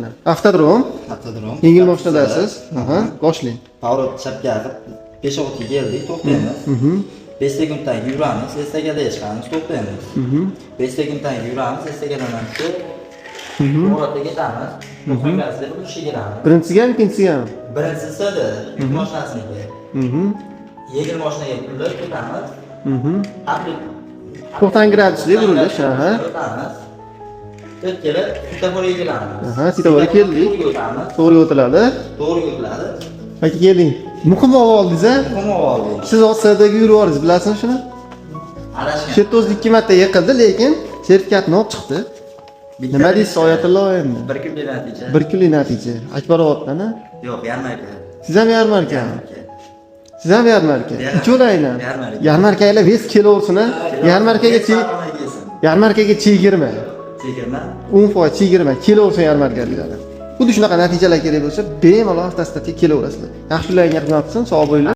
mana. Avtodrom. Avtodrom. Yengil mashinadasiz. Aha, boshlang. Power chapga 5-6 keldik, to'xtaymiz. 5 sekunddan yuramiz, estakada chiqamiz, to'xtaymiz. 5 sekunddan yuramiz, estakadan chiqib, to'g'riga ketamiz. To'xtaganda bir ishga kiramiz. Birinchisiga, ikkinchisigami? Birinchisida yuk mashinasiniga. Yengil mashinaga burilib ketamiz. To'xtan gradusli burilish, aha. Kelib, svetoforga kelamiz. Aha, svetoforga keldik. To'g'riga o'tiladi. To'g'riga o'tiladi. Aka keling. Muhim oldingiz-a? Muhim oldik. Siz Osiyodagi yuribsiz, bilasizmi shuni? Adashgan. Shu yerda o'zi 2 marta yiqildi, lekin sertifikatni olib chiqdi. Nima deysiz Oyatullo endi? 1 kunlik natija. 1 kunlik natija. Akbarovatdan-a? Yo'q, yarmarka. Siz ham yarmarkami? Siz ham yarmarka. Ikkovlaylar. Yarmarka. Yarmarkalar vez kelaversin-a. Yarmarkaga chegirma. Chegirma. 10% chegirma. Kelaversin yarmarkaliklar. Xuddi shunaqa natijalar kerak bo'lsa, bemalol avtostatga kelaverasizlar. Yaxshi ularga xizmat qilsin, sog' bo'linglar.